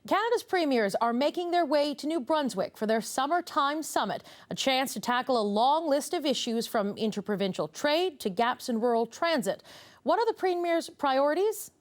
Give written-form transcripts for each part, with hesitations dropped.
Canada's premiers are making their way to New Brunswick for their summertime summit, a chance to tackle a long list of issues from interprovincial trade to gaps in rural transit. What are the premier's priorities?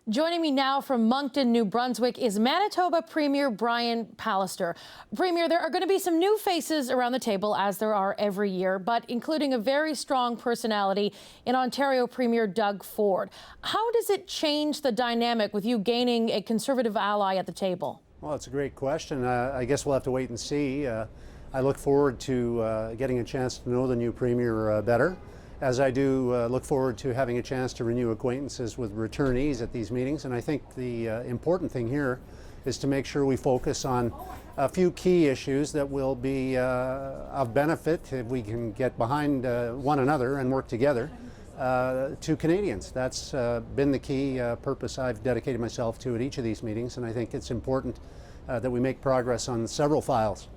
Joining me now from Moncton, New Brunswick is Manitoba Premier Brian Pallister. Premier, there are going to be some new faces around the table, as there are every year, but including a very strong personality in Ontario Premier Doug Ford. How does it change the dynamic with you gaining a Conservative ally at the table? Well, it's a great question. I guess we'll have to wait and see. I look forward to getting a chance to know the new Premier better, as I do look forward to having a chance to renew acquaintances with returnees at these meetings. And I think the important thing here is to make sure we focus on a few key issues that will be of benefit if we can get behind one another and work together to Canadians. That's been the key purpose I've dedicated myself to at each of these meetings, and I think it's important that we make progress on several files.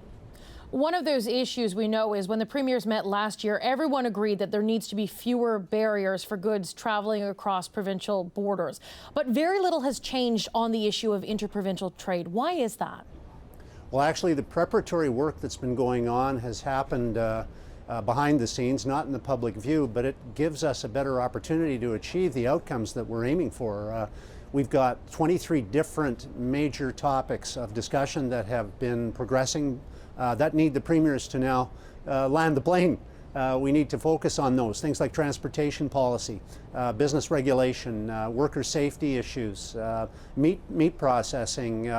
One of those issues we know is when the premiers met last year, everyone agreed that there needs to be fewer barriers for goods traveling across provincial borders. But very little has changed on the issue of interprovincial trade. Why is that? Well, actually, the preparatory work that's been going on has happened behind the scenes, not in the public view, but it gives us a better opportunity to achieve the outcomes that we're aiming for. We've got 23 different major topics of discussion that have been progressing that need the premiers to now land the plane. We need to focus on those things like transportation policy, business regulation, worker safety issues, meat processing,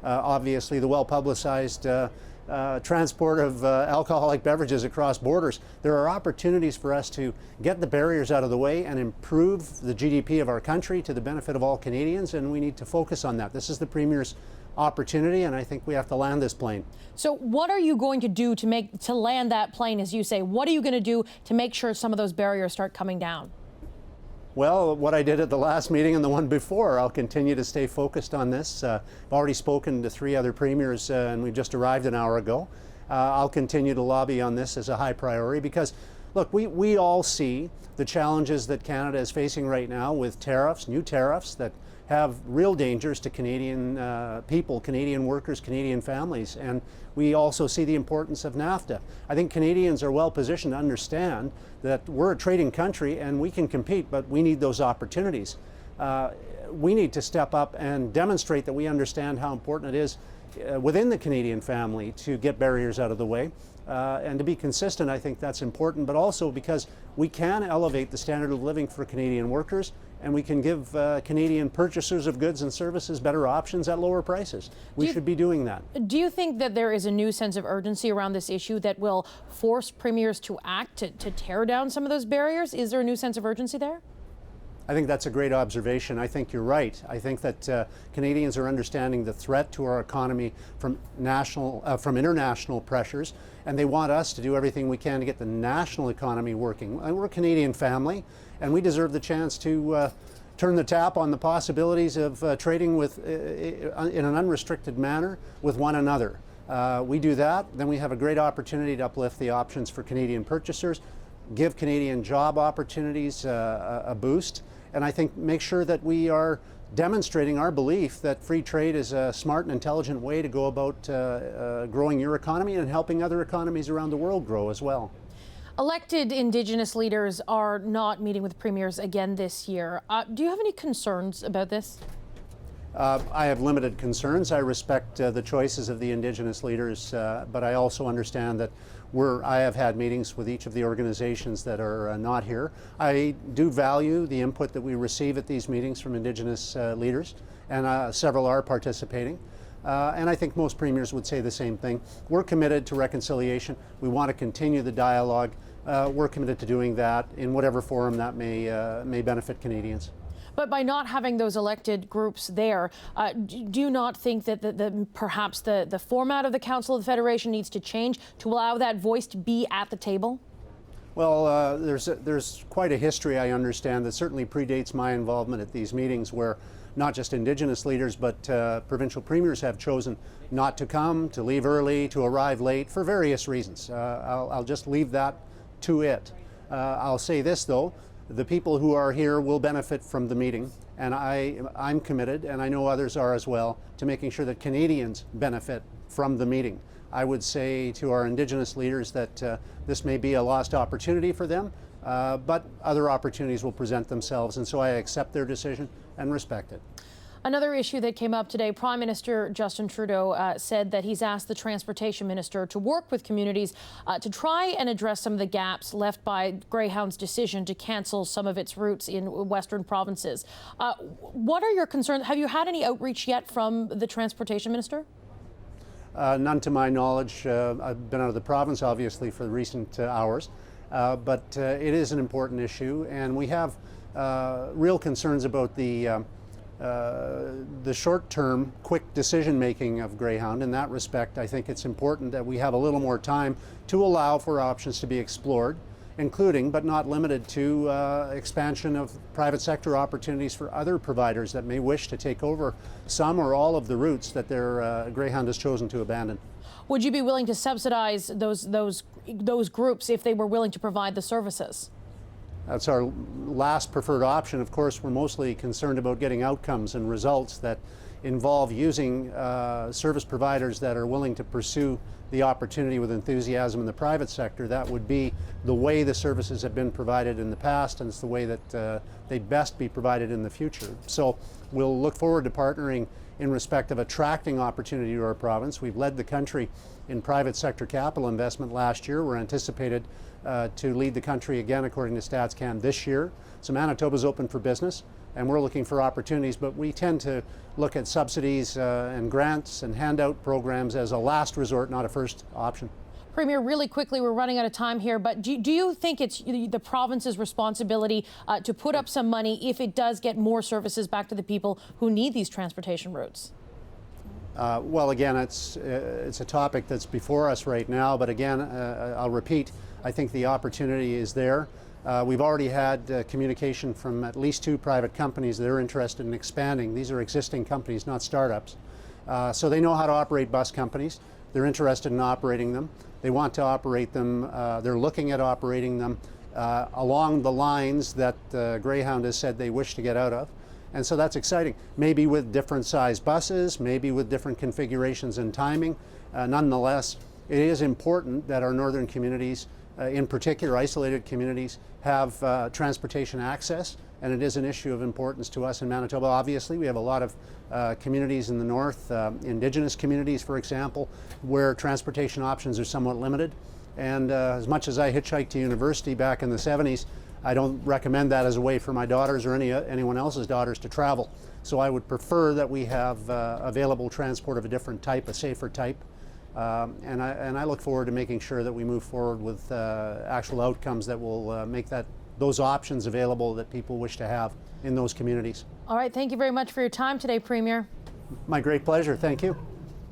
obviously the well-publicized transport of alcoholic beverages across borders. There are opportunities for us to get the barriers out of the way and improve the GDP of our country to the benefit of all Canadians, and we need to focus on that. This is the Premier's opportunity, and I think we have to land this plane. So what are you going to do to land that plane, as you say? What are you going to do to make sure some of those barriers start coming down? Well, what I did at the last meeting and the one before, I'll continue to stay focused on this. I've already spoken to 3 other premiers and we've just arrived an hour ago. I'll continue to lobby on this as a high priority because, look, we all see the challenges that Canada is facing right now with tariffs, new tariffs that have real dangers to Canadian people, Canadian workers, Canadian families, and we also see the importance of NAFTA. I think Canadians are well positioned to understand that we're a trading country and we can compete, but we need those opportunities. We need to step up and demonstrate that we understand how important it is within the Canadian family to get barriers out of the way. And to be consistent, I think that's important, but also because we can elevate the standard of living for Canadian workers and we can give Canadian purchasers of goods and services better options at lower prices. We should be doing that. Do you think that there is a new sense of urgency around this issue that will force premiers to act to tear down some of those barriers? Is there a new sense of urgency there? I think that's a great observation. I think you're right. I think that Canadians are understanding the threat to our economy from international pressures, and they want us to do everything we can to get the national economy working. And we're a Canadian family, and we deserve the chance to turn the tap on the possibilities of trading with in an unrestricted manner with one another. We do that, then we have a great opportunity to uplift the options for Canadian purchasers, give Canadian job opportunities a boost, and I think make sure that we are demonstrating our belief that free trade is a smart and intelligent way to go about growing your economy and helping other economies around the world grow as well. Elected Indigenous leaders are not meeting with premiers again this year. Do you have any concerns about this? I have limited concerns. I respect the choices of the Indigenous leaders, but I also understand that I have had meetings with each of the organizations that are not here. I do value the input that we receive at these meetings from Indigenous leaders, and several are participating. And I think most premiers would say the same thing. We're committed to reconciliation. We want to continue the dialogue. We're committed to doing that in whatever forum that may benefit Canadians. But by not having those elected groups there, do you not think that perhaps the format of the Council of the Federation needs to change to allow that voice to be at the table? Well, there's quite a history, I understand, that certainly predates my involvement at these meetings where not just Indigenous leaders but provincial premiers have chosen not to come, to leave early, to arrive late for various reasons. I'll just leave that to it. I'll say this, though. the people who are here will benefit from the meeting, and I'm committed, and I know others are as well, to making sure that Canadians benefit from the meeting. I would say to our Indigenous leaders that this may be a lost opportunity for them, but other opportunities will present themselves, and so I accept their decision and respect it. Another issue that came up today, Prime Minister Justin Trudeau said that he's asked the Transportation Minister to work with communities to try and address some of the gaps left by Greyhound's decision to cancel some of its routes in Western provinces. What are your concerns? Have you had any outreach yet from the Transportation Minister? None to my knowledge. I've been out of the province, obviously, for the recent hours, but it is an important issue, and we have real concerns about the short-term, quick decision-making of Greyhound. In that respect, I think it's important that we have a little more time to allow for options to be explored, including, but not limited to, expansion of private sector opportunities for other providers that may wish to take over some or all of the routes that their Greyhound has chosen to abandon. Would you be willing to subsidize those groups if they were willing to provide the services? That's our last preferred option. Of course, we're mostly concerned about getting outcomes and results that involve using service providers that are willing to pursue the opportunity with enthusiasm in the private sector. That would be the way the services have been provided in the past, and it's the way that they'd best be provided in the future. So we'll look forward to partnering in respect of attracting opportunity to our province. We've led the country in private sector capital investment last year. We're anticipated to lead the country again, according to StatsCan, this year. So Manitoba's open for business, and we're looking for opportunities, but we tend to look at subsidies and grants and handout programs as a last resort, not a first option. Premier, really quickly, we're running out of time here, but do you think it's the province's responsibility to put up some money if it does get more services back to the people who need these transportation routes? Well, again, it's a topic that's before us right now, but again, I'll repeat, I think the opportunity is there. We've already had communication from at least 2 private companies that are interested in expanding. These are existing companies, not startups. So they know how to operate bus companies. They're interested in operating them. They want to operate them. They're looking at operating them along the lines that Greyhound has said they wish to get out of. And so that's exciting. Maybe with different size buses, maybe with different configurations and timing. Nonetheless, it is important that our northern communities, in particular isolated communities, have transportation access, and it is an issue of importance to us in Manitoba. Obviously, we have a lot of communities in the north, Indigenous communities, for example, where transportation options are somewhat limited. And as much as I hitchhiked to university back in the 70s, I don't recommend that as a way for my daughters or anyone else's daughters to travel. So I would prefer that we have available transport of a different type, a safer type. And I look forward to making sure that we move forward with actual outcomes that will make those options available that people wish to have in those communities. All right, thank you very much for your time today, Premier. My great pleasure. Thank you.